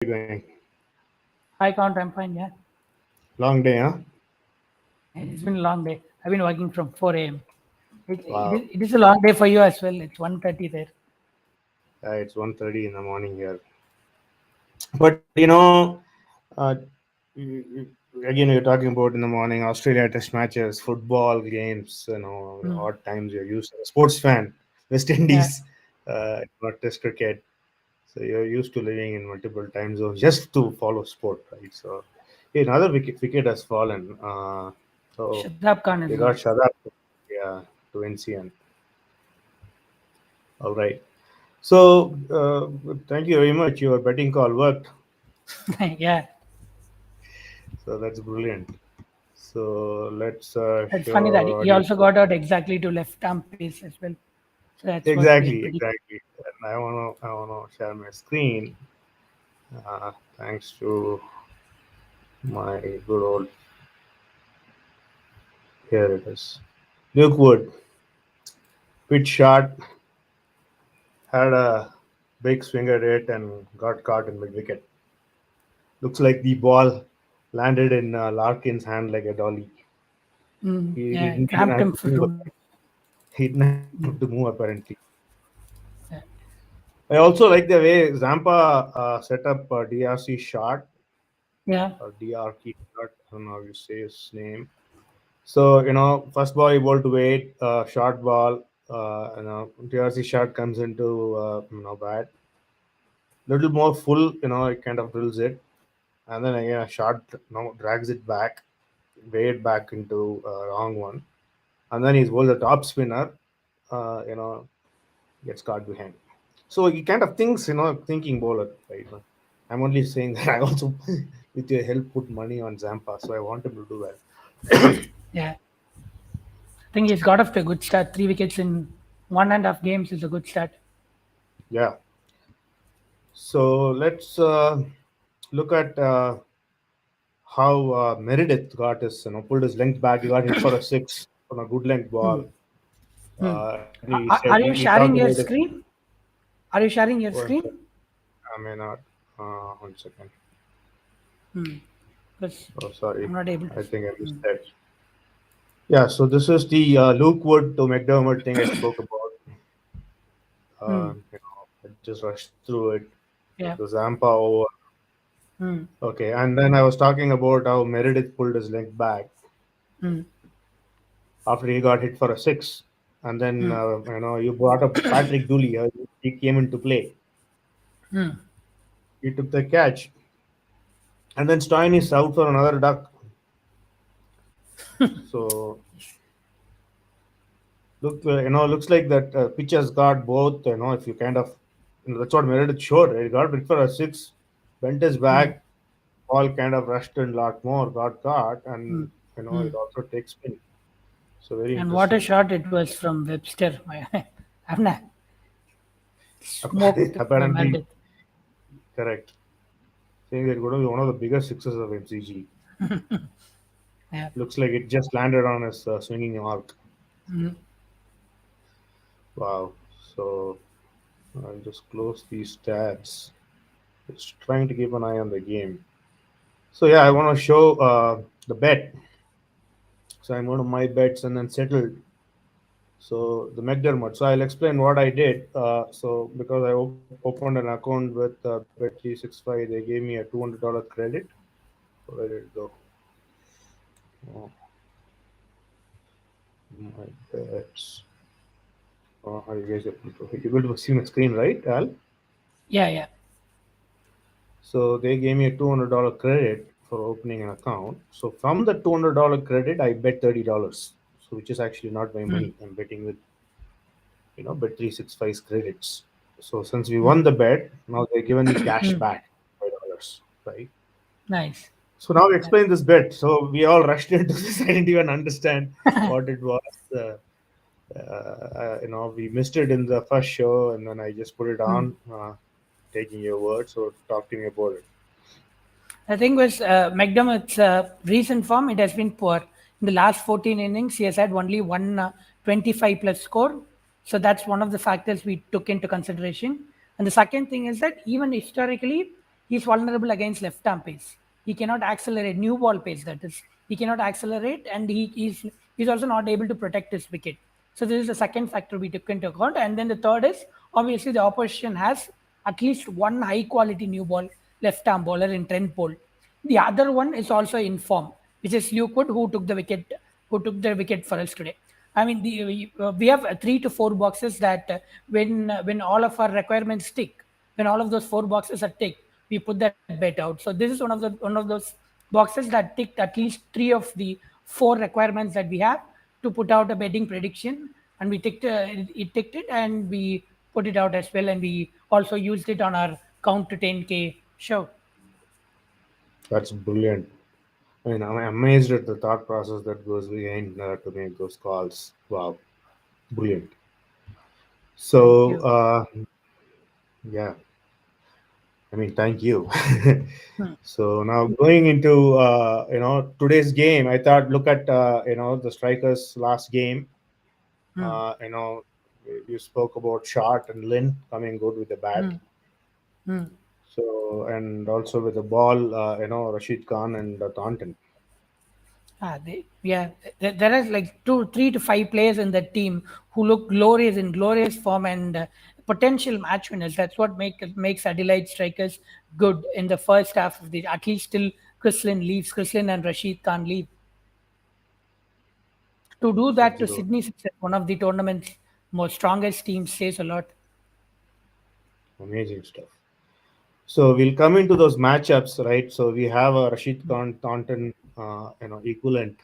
you going? Hi, Count. I'm fine. Yeah. Long day, huh? It's been a long day. I've been working from 4 a.m. Wow. It is a long day for you as well. It's 1:30 there. It's 1:30 in the morning here. But again, you're talking about in the morning Australia Test matches, football games. Mm. Odd times you're used to. A sports fan, West Yeah. Indies, not Test cricket. So you're used to living in multiple time zones just to follow sport, right? So another wicket has fallen. So Shadab Khan is they got gone. Shadab, yeah, to NCN. All right. So, thank you very much. Your betting call worked. Yeah. So that's brilliant. So let's It's show funny that our he audience. also got out exactly to left arm pace as well. So that's what we are Exactly, pretty. exactly. And I wanna share my screen. Thanks to my good old. Here it is. Luke Wood, pitch shot, had a big swing at it and got caught in mid wicket. Looks like the ball landed in Larkin's hand like a dolly. He Yeah. didn't It even ramped have him to for move. two. He didn't have to move apparently. Yeah. I also like the way Zampa set up DRC shot Yeah. or DRK shot. I don't know how you say his name. So first ball he bowled to wait, short ball. DRC shot comes into bat. Little more full, it kind of drills it, and then again a shot, drags it back, way it back into wrong one, and then he's bowled the top spinner. Uh, you know, gets caught behind. So he kind of thinks, thinking bowler, right? I'm only saying that I also, with your help, put money on Zampa, so I want him to do well. Yeah. I think he's got off to a good start. 3 wickets in 1.5 games is a good start. Yeah. So let's look at how Meredith got his, pulled his length back. He got hit for a six on a good length ball. And he said Are he you talked sharing about your it. screen? Are you sharing your One sec. screen? I may not. 1 second. Because Oh, sorry. I'm not able to I see. think I missed that. Yeah, so this is the Luke Wood to McDermott thing I spoke about. I just rushed through it. Yeah. The Zampa over. Okay, and then I was talking about how Meredith pulled his leg back after he got hit for a six. And then, you brought up Patrick Dooley. He came into play. He took the catch. And then Stein is out for another duck. So, looks like that pitch has got both, if you kind of, that's what Meredith showed. Right? He got hit for a six, bent his back, ball kind of rushed in a lot more, got caught, and, it also takes spin. So, very And what a interesting. shot it was from Webster. I'm not smoked Apparently, Meredith. correct. Saying that going to be one of the biggest sixes of MCG. Yeah. Looks like it just landed on his swinging arc. Wow. So I'll just close these tabs. Just trying to keep an eye on the game. So yeah, I want to show the bet. So I'm going to my bets and then settled. So the McDermott. So I'll explain what I did. So because I opened an account with Bet365, they gave me a $200 credit. Where did it go? Oh, my bets. Are you guys able to see my screen, right, Al? Yeah, yeah. So they gave me a $200 credit for opening an account. So from the $200 credit, I bet $30. So which is actually not my money. I'm betting with bet 365's credits. So since we won the bet, now they're giving me cash back $5, right? Nice. So now explain this bet. So we all rushed into this. I didn't even understand what it was. We missed it in the first show, and then I just put it on, taking your word. So talk to me about it. The thing was, McDermott's recent form, it has been poor. In the last 14 innings, he has had only one 25 plus score. So that's one of the factors we took into consideration. And the second thing is that even historically, he's vulnerable against left arm pace. He cannot accelerate new ball pace. That is, he cannot accelerate, and he's also not able to protect his wicket. So this is the second factor we took into account, and then the third is obviously the opposition has at least one high quality new ball left arm bowler in Trent Bolt. The other one is also in form, which is Lukewood, who took the wicket for us today. I mean, we have 3 to 4 boxes that when all of our requirements tick, when all of those 4 boxes are ticked, we put that bet out. So this is one of those boxes that ticked at least 3 of the 4 requirements that we have to put out a betting prediction, and we ticked it ticked it, and we put it out as well, and we also used it on our count to 10K show. That's brilliant. I mean, I'm amazed at the thought process that goes behind to make those calls. Wow, brilliant. Thank So, you. yeah, I mean, thank you. Hmm. So now going into today's game, I thought look at the strikers last game. Hmm. You know, you spoke about Short and Lynn coming good with the bat. Hmm. Hmm. So and also with the ball, Rashid Khan and Thornton. Yeah, there are like 3 to 5 players in that team who look glorious in glorious form and potential match winners. That's what makes Adelaide strikers good in the first half of the. At least till Chrislin leaves, Chrislin and Rashid Khan leave. To do that to Absolutely Sydney Sixers, one of the tournament's most strongest teams, says a lot. amazing stuff. So we'll come into those matchups, right? So we have a Rashid Khan Thornton, equivalent,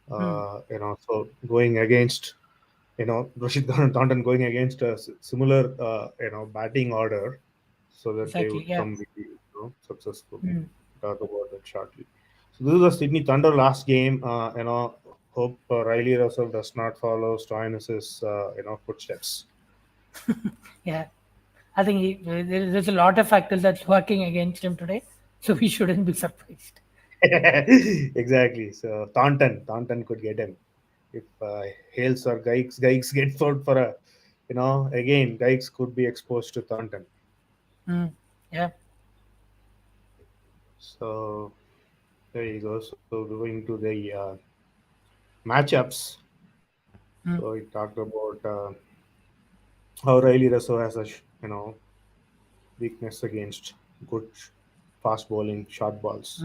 Hmm, so going against, Rashid Khan and Thornton going against a similar, batting order, so that they exactly. would Yeah. come be, successful. Hmm. Talk about that shortly. So this is the Sydney Thunder last game. Hope Riley Russell does not follow Stoinis's, footsteps. Yeah. I think there's a lot of factors that's working against him today, so we shouldn't be surprised. Exactly. So Taunton could get him if Hales or Geigs get fouled for a, again Geigs could be exposed to Taunton. Hmm. Yeah. So there you go. So going to the matchups. Hmm. So we talked about how Riley Russo has a weakness against good fast bowling short balls.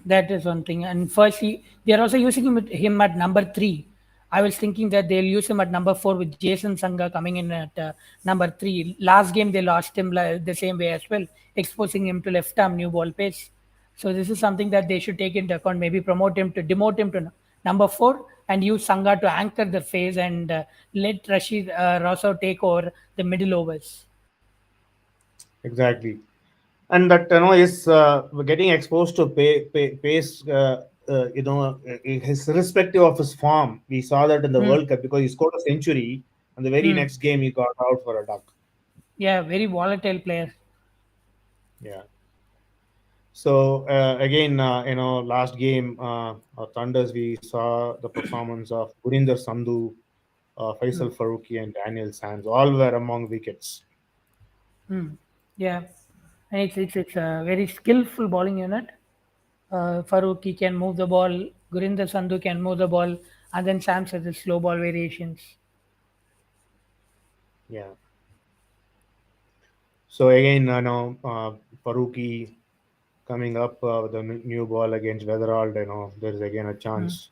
That is one thing. And firstly, they are also using him at number 3. I was thinking that they'll use him at number 4 with Jason Sangha coming in at number 3. Last game, they lost him the same way as well, exposing him to left arm new ball pace. So this is something that they should take into account. Maybe demote him to number 4 and use Sangha to anchor the phase and let Rashid Rosso take over the middle overs. Exactly. And that is getting exposed to pace. His irrespective of his form. We saw that in the Hmm. World Cup because he scored a century, and the very Hmm. next game he got out for a duck. Yeah, very volatile player. Yeah. So again, last game, Thunders, we saw the performance of Gurinder Sandhu, Faisal Faruqi, and Daniel Sands. All were among wickets. Yeah, and it's a very skillful bowling unit. Faruqi can move the ball, Gurinder Sandhu can move the ball, and then Sam has the slow ball variations. Yeah. So again, Faruqi coming up with a new ball against Weatherald, there is again a Mm. chance.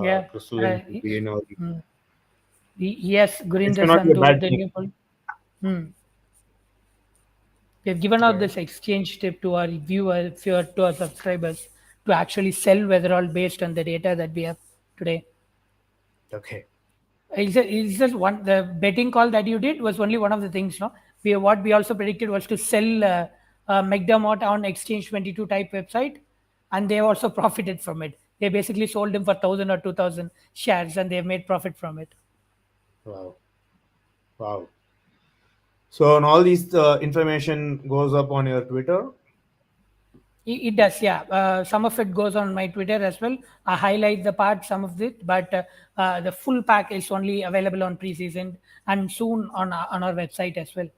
Yeah, Crystalline to be in early. yes, This Gurinder may not be a Sandhu bad with the thing. new ball. Hmm. We have given Go out ahead. this exchange tip to our viewers, to our subscribers, to actually sell Weatherall based on the data that we have today. Okay. It's just one. The betting call that you did was only one of the things. No, what we also predicted was to sell McDermott on Exchange 22 type website, and they also profited from it. They basically sold him for 1,000 or 2,000 shares, and they've made profit from it. Wow. Wow. So, and all these information goes up on your Twitter. It does, yeah. Some of it goes on my Twitter as well. I highlight the part, some of it, but the full pack is only available on preseason and soon on our website as well.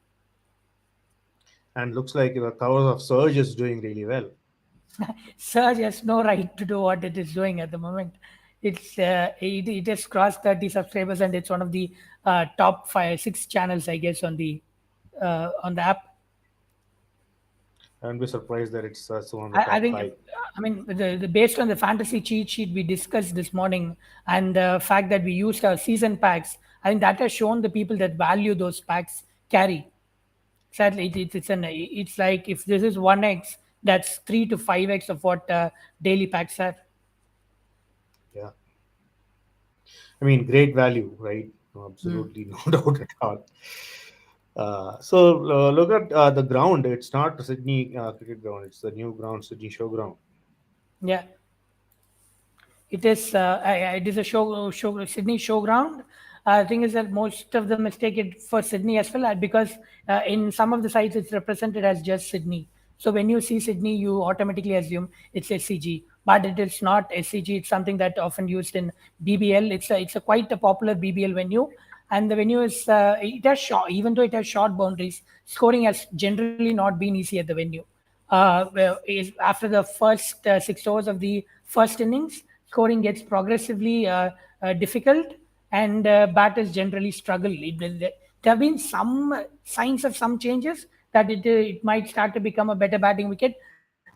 and looks like the covers of Surge is doing really well. Surge has no right to do what it is doing at the moment. It has crossed 30 subscribers, and it's one of the top five, six channels, I guess, on the app. I wouldn't be surprised that it's one of the I top think, five. I mean, based on the fantasy cheat sheet we discussed this morning, and the fact that we used our season packs, I think that has shown the people that value those packs carry. Sadly, it's like if this is 1x, that's 3 to 5x of what daily packs are. Yeah, I mean, great value, right? No, Mm. absolutely, no doubt at all. Look at the ground. It's not the Sydney cricket ground. It's the new ground, Sydney Showground. Yeah, it is a show Sydney showground. Thing is that most of them mistake it for Sydney as well, because in some of the sites it's represented as just Sydney. So when you see Sydney, you automatically assume it's SCG, but it is not SCG. It's something that often used in BBL. It's a quite a popular BBL venue, and the venue is it has short, even though it has short boundaries, scoring has generally not been easy at the venue. After the first 6 overs of the first innings, scoring gets progressively difficult, and batters generally struggle. There have been some signs of some changes that it might start to become a better batting wicket,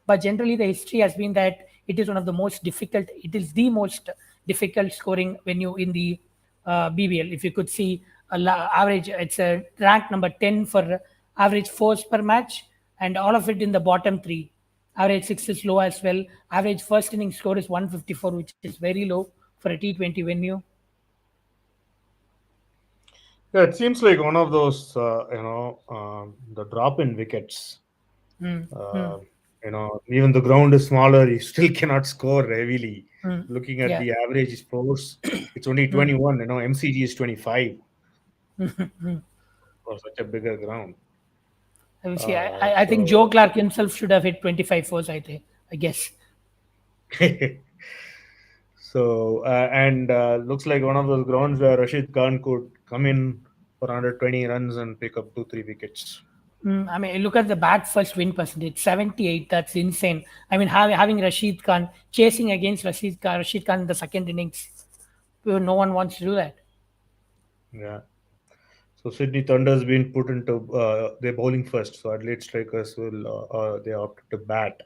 but generally the history has been that it is one of the most difficult. It is the most difficult scoring venue in the BBL. If you could see average, it's a rank number 10 for average fours per match, and all of it in the bottom three. Average six is low as well. Average first inning score is 154, which is very low for a T20 venue. Yeah, it seems like one of those, the drop-in wickets. Mm, mm, Uh, Even the ground is smaller, you still cannot score heavily. mm. Looking at Yeah. the average scores, it's only 21. MCG is 25 for such a bigger ground. I see. I think Joe So, Clark himself should have hit 25 fours. I think. I guess. looks like one of those grounds where Rashid Khan could come in for 120 runs and pick up 2 3 wickets. I mean, look at the bat first win percentage, 78. That's insane. I mean, having Rashid Khan chasing against Rashid Khan in the second innings, no one wants to do that. Yeah. So Sydney Thunder's been put into they're bowling first. So Adelaide strikers will they opted to bat.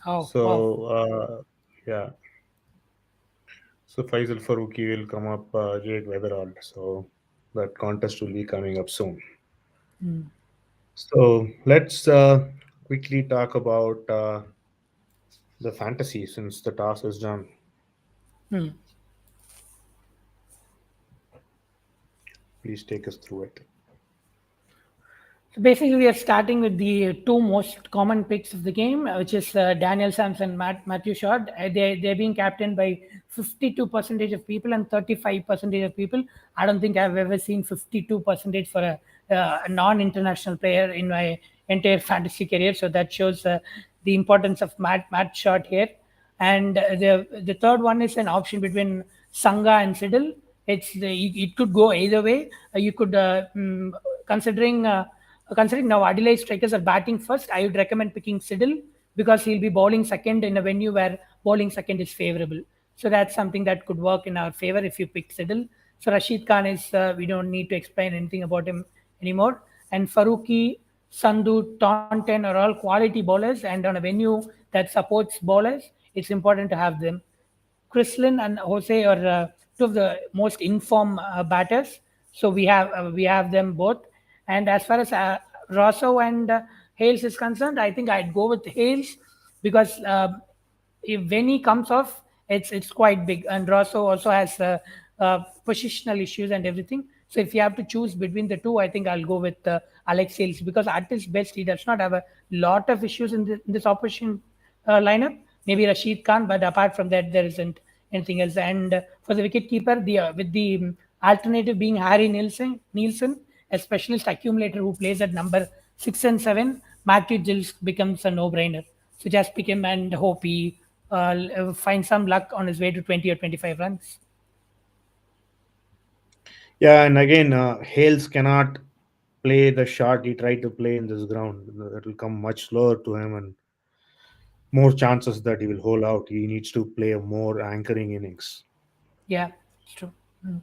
Oh, wow. So yeah. So Faisal Faruqi will come up, Jake Weatherall. So that contest will be coming up soon. So let's quickly talk about the fantasy since the task is done. Please take us through it. So basically, we are starting with the two most common picks of the game, which is Daniel Sampson, Matthew Short. They're being captained by 52 percentage of people and 35 percentage of people. I don't think I've ever seen 52 percentage for a non-international player in my entire fantasy career. So that shows the importance of Matt Short here. And the third one is an option between Sangha and Siddle. It could go either way. You could considering. Considering now Adelaide strikers are batting first, I would recommend picking Siddle because he'll be bowling second in a venue where bowling second is favourable. So that's something that could work in our favour if you pick Siddle. So Rashid Khan is, we don't need to explain anything about him anymore. And Faruqi, Sandhu, Taunton are all quality bowlers, and on a venue that supports bowlers, it's important to have them. Chrislin and Jose are two of the most informed batters. So we have them both. And as far as Rosso and Hales is concerned, I think I'd go with Hales because when he comes off, it's quite big. And Rosso also has positional issues and everything. So if you have to choose between the two, I think I'll go with Alex Hales because at his best, he does not have a lot of issues in this opposition lineup. Maybe Rashid Khan, but apart from that, there isn't anything else. And for the wicketkeeper, with the alternative being Harry Nielsen, a specialist accumulator who plays at number 6 and 7, Matthew Gills becomes a no-brainer. So just pick him and hope he find some luck on his way to 20 or 25 runs. Yeah, and again, Hales cannot play the shot he tried to play in this ground. It will come much slower to him, and more chances that he will hold out. He needs to play a more anchoring innings. Yeah, it's true. Mm.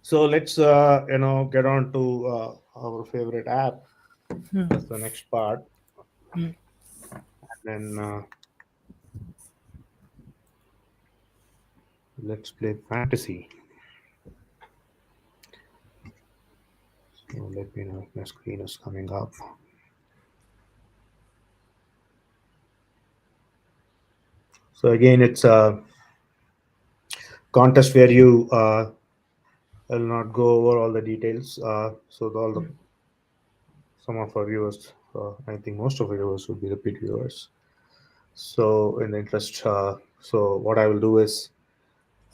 So let's get on to our favorite app. That's the next part. Mm. And then let's play fantasy. So let me know if my screen is coming up. So again, it's a contest where you will not go over all the details. So all the some of our viewers, I think most of our viewers would be repeat viewers. So in the interest, so what I will do is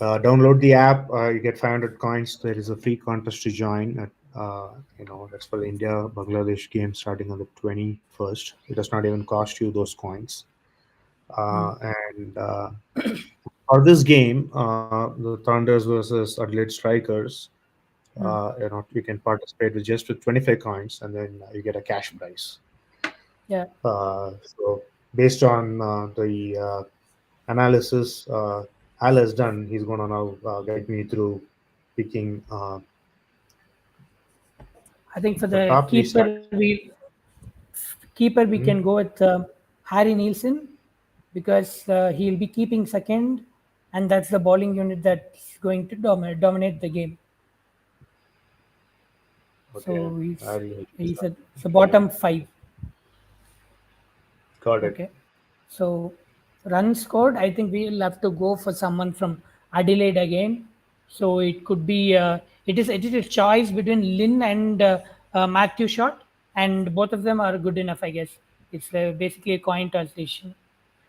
download the app. You get 500 coins. There is a free contest to join. That's for the India Bangladesh game starting on the 21st. It does not even cost you those coins. And For this game, the Thunders versus Adelaide Strikers, you can participate with just with 25 coins, and then you get a cash prize. Yeah, So based on the analysis Al has done, he's going to now guide me through picking I think for the the top three keeper we can Mhm. go with Harry Nielsen because he'll be keeping second, and that's the bowling unit that's going to dominate the game. Okay, So he's at the okay, bottom five. got it. Okay. So runs scored, I think we'll have to go for someone from Adelaide again. So it could be it is a choice between Lynn and Matthew Short, and both of them are good enough, I guess. It's basically a coin toss decision.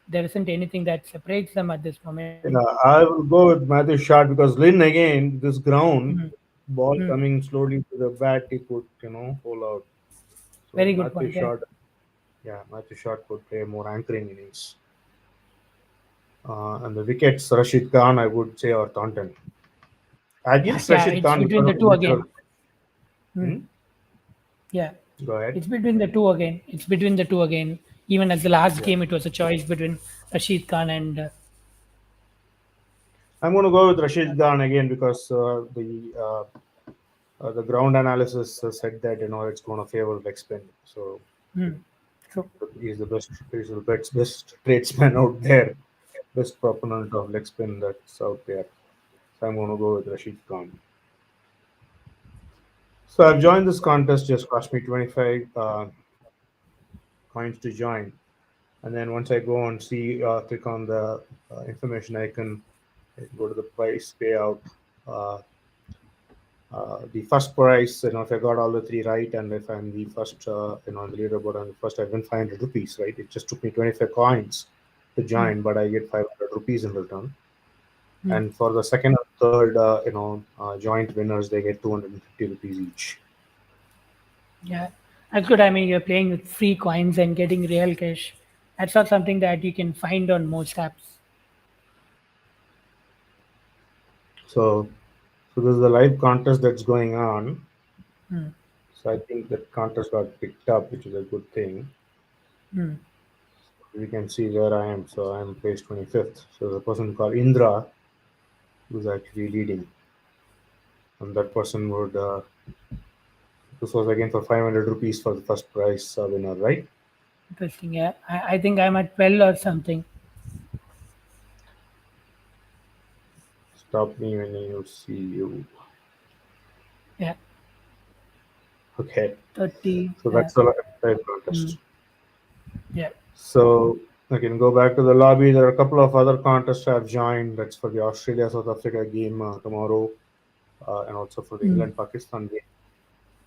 There isn't anything that separates them at this moment. I will go with Matthew Shot because Lynn again, this ground Mhm. ball Mm. coming slowly to the bat, he could hold out. So Very good point. Yeah. Matthew Shot could play more anchoring innings. And the wickets, Rashid Khan, I would say, or Thornton. Against Yeah, Rashid it's Khan between because the of the two natural. again. Mm. Hmm? Yeah, Go ahead. it's between the two again. It's between the two again. Even as the last Yeah. game, it was a choice between Rashid Khan and I'm going to go with Rashid Khan again because the ground analysis said that it's going to favor leg spin. So so he's the best tradesman out there, best proponent of leg spin that's out there. So I'm going to go with Rashid Khan. So I've joined this contest. Just cost me 25 coins to join, and then once I go and see, click on the information icon, I can go to the price payout. Uh, the first price, if I got all the three right, and if I'm the first, on the leaderboard, and first I win 500 rupees, right? It just took me 25 coins to join, but I get 500 rupees in return. And for the second and third, joint winners, they get 250 rupees each. yeah, that's good. I mean, you're playing with free coins and getting real cash. That's not something that you can find on most apps. So, so this is the live contest that's going on. So I think that contest got picked up, which is a good thing. You can see where I am. So I'm place 25th. So the person called Indra who's actually leading, and that person would. This was again for 500 rupees for the first prize winner, right? Interesting. Yeah, I think I'm at 12 or something. Stop me when you see you. Yeah, Okay, 30. so Yeah, that's the live contest. yeah. So I can go back to the lobby. There are a couple of other contests I've joined. That's for the Australia South Africa game tomorrow, and also for the England Pakistan game.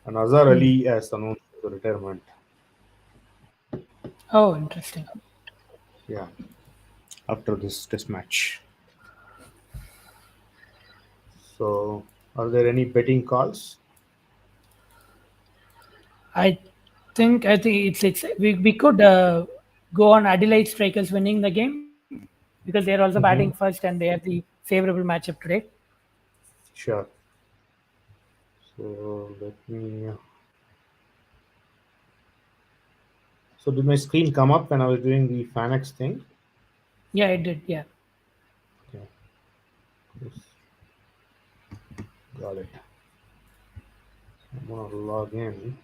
And Azhar Ali has announced the retirement. Oh, interesting. Yeah, after this test match. So, are there any betting calls? I I think it's we could go on Adelaide Strikers winning the game because they're also batting Mm-hmm. first and they have the favorable matchup today. Sure. So let me. So did my screen come up when I was doing the Fanex thing? Yeah, it did. Yeah. Okay, yes, got it. I'm gonna log in.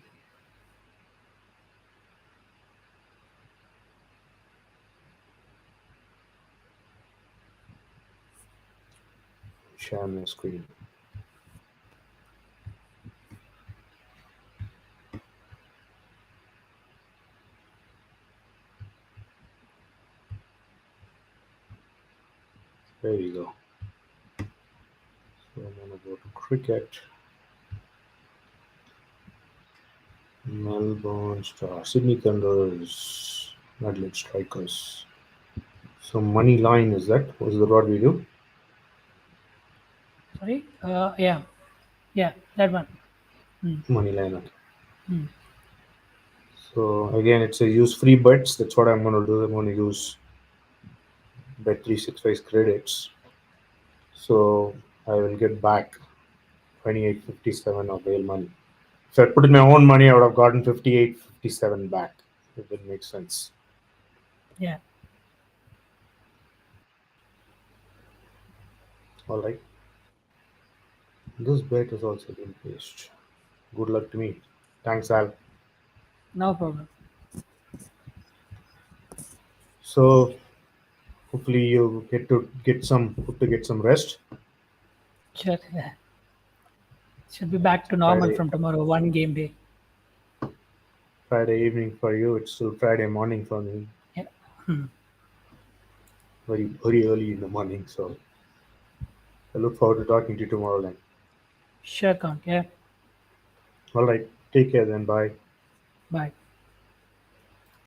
Share my screen. There you go. So I'm gonna go to cricket. Melbourne Star, Sydney Thunders, Adelaide Strikers. So money line is that? Was that what we do? Sorry. Yeah. Yeah. That one. Mm. Money line. Okay. Mm. So again, it's a use free bets. That's what I'm going to do. I'm going to use bet 365 credits. So I will get back 28.57 of bail money. If I put in my own money, I would have gotten 58.57 back. If it makes sense. Yeah. All right. This bet has also been placed. Good luck to me. Thanks, Al. No problem. So hopefully you get some rest. Sure. Yeah. Should be It's back to normal Friday from tomorrow. One game day. Friday evening for you. It's still Friday morning for me. Yeah. Hmm. Very early in the morning. So I look forward to talking to you tomorrow then. Sure, count. Yeah. All right. Take care then. Bye. Bye.